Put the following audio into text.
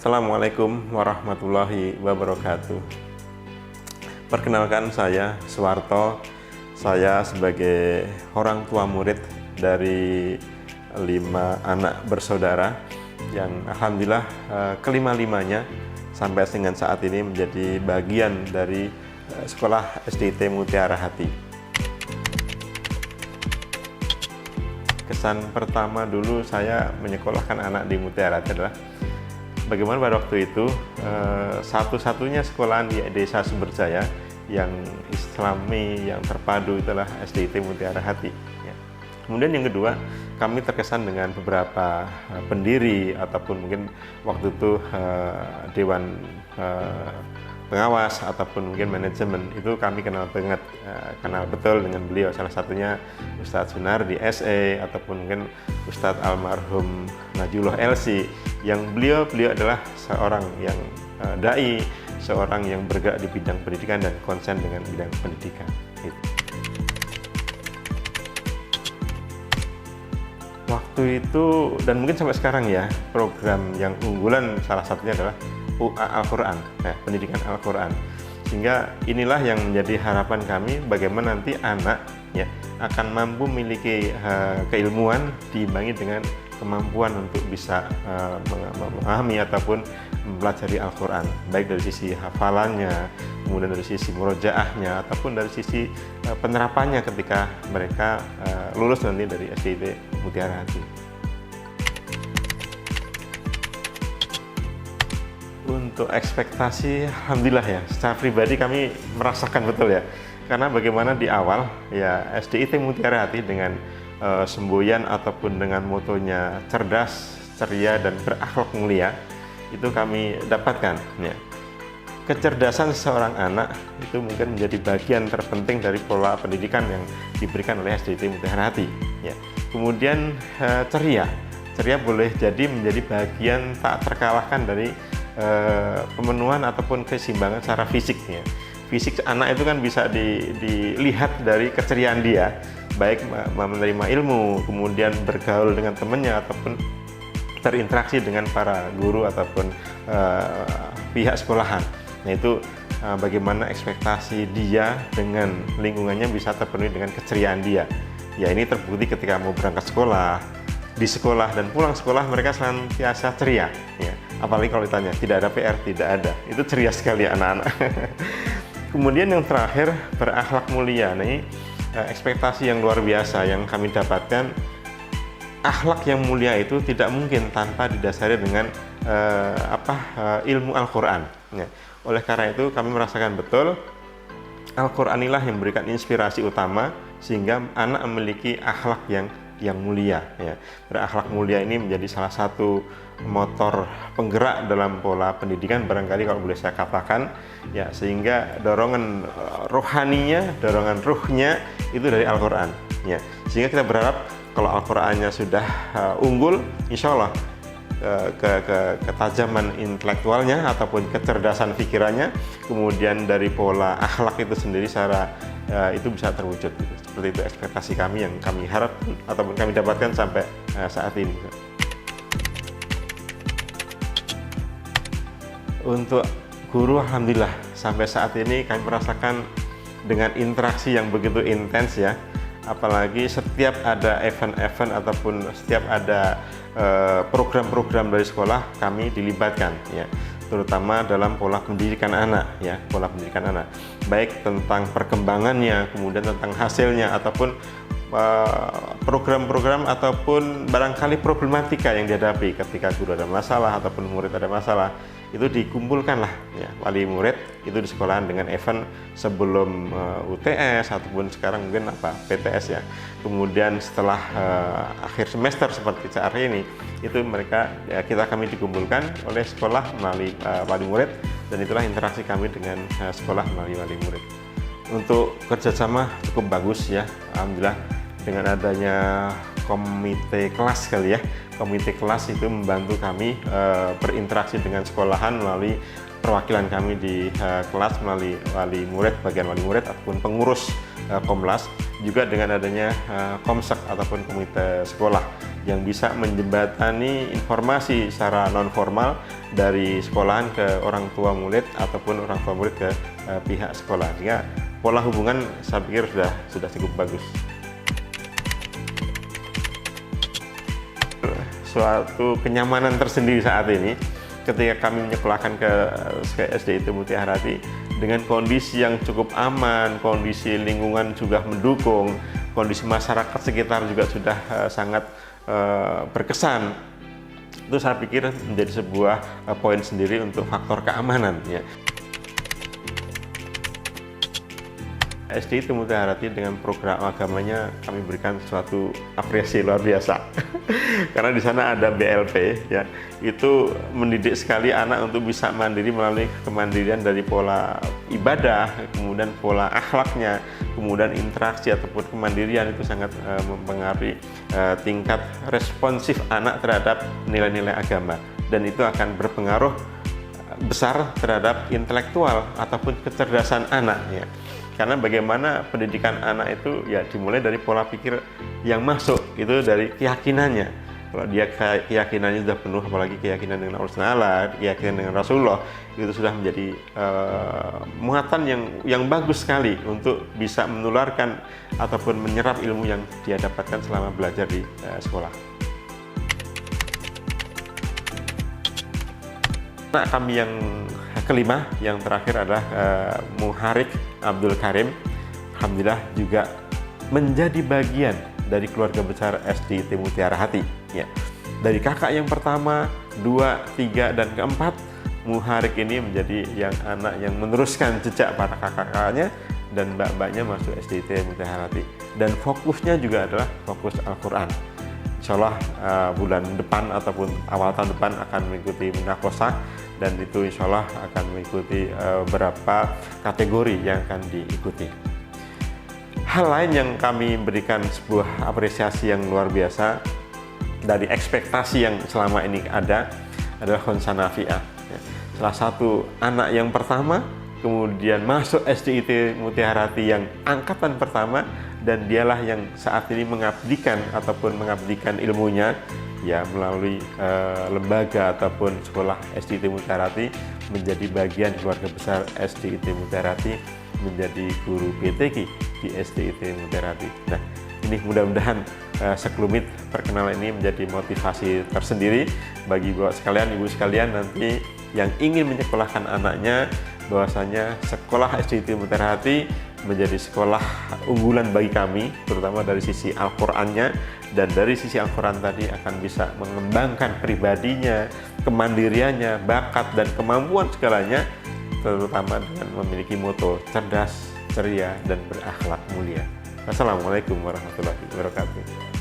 Assalamualaikum warahmatullahi wabarakatuh. Perkenalkan, saya Suwarto. Saya sebagai orang tua murid dari 5 anak bersaudara yang alhamdulillah kelima-limanya sampai dengan saat ini menjadi bagian dari sekolah SDIT Mutiara Hati. Kesan pertama dulu saya menyekolahkan anak di Mutiara Hati adalah bagaimana pada waktu itu satu-satunya sekolahan di Desa Sumberjaya yang Islami, yang terpadu itulah SDIT Mutiara Hati. Kemudian yang kedua, kami terkesan dengan beberapa pendiri ataupun mungkin waktu itu Dewan Pengawas ataupun mungkin manajemen, itu kami kenal banget, kenal betul dengan beliau. Salah satunya Ustadz Sunardi SE ataupun mungkin Ustadz almarhum Najullah LC, yang beliau adalah seorang yang dai, seorang yang bergerak di bidang pendidikan dan konsen dengan bidang pendidikan. Waktu itu dan mungkin sampai sekarang ya, program yang unggulan salah satunya adalah UA Al-Quran, pendidikan Al-Quran. Sehingga inilah yang menjadi harapan kami, bagaimana nanti anak ya akan mampu memiliki keilmuan diimbangi dengan kemampuan untuk bisa memahami ataupun mempelajari Al-Quran, baik dari sisi hafalannya, kemudian dari sisi murojaahnya, ataupun dari sisi penerapannya ketika mereka lulus nanti dari SDIT Mutiara Hati. Untuk ekspektasi, alhamdulillah ya, secara pribadi kami merasakan betul ya, karena bagaimana di awal ya SDIT Mutiara Hati dengan semboyan ataupun dengan motonya cerdas, ceria, dan berakhlak mulia, itu kami dapatkan ya. Kecerdasan seorang anak itu mungkin menjadi bagian terpenting dari pola pendidikan yang diberikan oleh SDIT Mutiara Hati ya. Kemudian ceria boleh jadi menjadi bagian tak terkalahkan dari pemenuhan ataupun keseimbangan secara fisik ya. Fisik anak itu kan bisa dilihat dari keceriaan dia, baik menerima ilmu, kemudian bergaul dengan temannya, ataupun terinteraksi dengan para guru ataupun pihak sekolahan. Nah itu bagaimana ekspektasi dia dengan lingkungannya bisa terpenuhi dengan keceriaan dia. Ya ini terbukti ketika mau berangkat sekolah, di sekolah dan pulang sekolah mereka senantiasa ceria ya. Apalagi kalau ditanya tidak ada PR, tidak ada, itu ceria sekali anak-anak. Kemudian yang terakhir, berakhlak mulia. Nah ini ekspektasi yang luar biasa yang kami dapatkan. Akhlak yang mulia itu tidak mungkin tanpa didasari dengan ilmu Al-Quran ya. Oleh karena itu kami merasakan betul Al-Quran inilah yang memberikan inspirasi utama sehingga anak memiliki akhlak yang mulia ya. Berakhlak mulia ini menjadi salah satu motor penggerak dalam pola pendidikan, barangkali kalau boleh saya katakan ya, sehingga dorongan rohaninya, dorongan ruhnya itu dari Al-Quran ya. Sehingga kita berharap kalau Al-Qurannya sudah unggul, insya Allah ketajaman intelektualnya ataupun kecerdasan pikirannya, kemudian dari pola akhlak itu sendiri secara itu bisa terwujud gitu. Seperti itu ekspektasi kami yang kami harap ataupun kami dapatkan sampai saat ini. Untuk guru, alhamdulillah sampai saat ini kami merasakan dengan interaksi yang begitu intens ya. Apalagi setiap ada event-event ataupun setiap ada program-program dari sekolah kami dilibatkan ya, terutama dalam pola pendidikan anak ya, pola pendidikan anak, baik tentang perkembangannya, kemudian tentang hasilnya, ataupun program-program ataupun barangkali problematika yang dihadapi ketika guru ada masalah ataupun murid ada masalah, itu dikumpulkanlah ya wali murid itu di sekolahan dengan event sebelum UTS ataupun sekarang mungkin PTS ya. Kemudian setelah akhir semester seperti saat ini, itu mereka ya, kami dikumpulkan oleh sekolah melalui wali murid, dan itulah interaksi kami dengan sekolah melalui wali murid. Untuk kerjasama cukup bagus ya, alhamdulillah, dengan adanya komite kelas kali ya. Komite kelas itu membantu kami berinteraksi dengan sekolahan melalui perwakilan kami di kelas, melalui wali murid, bagian wali murid ataupun pengurus Komlas, juga dengan adanya Komsek ataupun komite sekolah yang bisa menjembatani informasi secara non formal dari sekolahan ke orang tua murid ataupun orang tua murid ke pihak sekolah. Sehingga pola hubungan saya pikir sudah cukup bagus. Suatu kenyamanan tersendiri saat ini ketika kami menyekolahkan ke SDIT Mutiara Hati dengan kondisi yang cukup aman, kondisi lingkungan juga mendukung, kondisi masyarakat sekitar juga sudah sangat berkesan. Itu saya pikir menjadi sebuah poin sendiri untuk faktor keamanan ya. SDIT Mutiara Hati dengan program agamanya kami berikan suatu apresiasi luar biasa. Karena di sana ada BLP ya, itu mendidik sekali anak untuk bisa mandiri melalui kemandirian dari pola ibadah, kemudian pola akhlaknya, kemudian interaksi ataupun kemandirian itu sangat mempengaruhi tingkat responsif anak terhadap nilai-nilai agama, dan itu akan berpengaruh besar terhadap intelektual ataupun kecerdasan anak ya. Karena bagaimana pendidikan anak itu ya dimulai dari pola pikir yang masuk, itu dari keyakinannya. Kalau dia keyakinannya sudah penuh, apalagi keyakinan dengan Allah Ta'ala, keyakinan dengan Rasulullah, itu sudah menjadi muatan yang bagus sekali untuk bisa menularkan ataupun menyerap ilmu yang dia dapatkan selama belajar di sekolah. Anak kami yang kelima, yang terakhir adalah Muharik Abdul Karim. Alhamdulillah juga menjadi bagian dari keluarga besar SDIT Mutiara Hati ya. Dari kakak yang pertama, 2, 3, dan keempat, Muharik ini menjadi anak yang meneruskan jejak para kakak-kakaknya, dan mbak-mbaknya masuk SDIT Mutiara Hati. Dan fokusnya juga adalah fokus Al-Quran. Insya Allah bulan depan ataupun awal tahun depan akan mengikuti Munakosa, dan itu insya Allah akan mengikuti beberapa kategori yang akan diikuti. Hal lain yang kami berikan sebuah apresiasi yang luar biasa dari ekspektasi yang selama ini ada adalah Khonsa Nafiah. Salah satu anak yang pertama, kemudian masuk SDIT Mutiara Hati yang angkatan pertama, dan dialah yang saat ini mengabdikan ilmunya ya melalui lembaga ataupun sekolah SDIT Mutiara Hati, menjadi bagian keluarga besar SDIT Mutiara Hati, menjadi guru PTQ di SDIT Mutiara Hati. Nah, ini mudah-mudahan sekelumit perkenalan ini menjadi motivasi tersendiri bagi bapak sekalian, ibu sekalian nanti yang ingin menyekolahkan anaknya, bahwasanya sekolah SDIT Mutiara Hati menjadi sekolah unggulan bagi kami, terutama dari sisi Al-Qur'annya, dan dari sisi Al-Quran tadi akan bisa mengembangkan pribadinya, kemandiriannya, bakat dan kemampuan segalanya, terutama dengan memiliki moto cerdas, ceria, dan berakhlak mulia. Wassalamualaikum warahmatullahi wabarakatuh.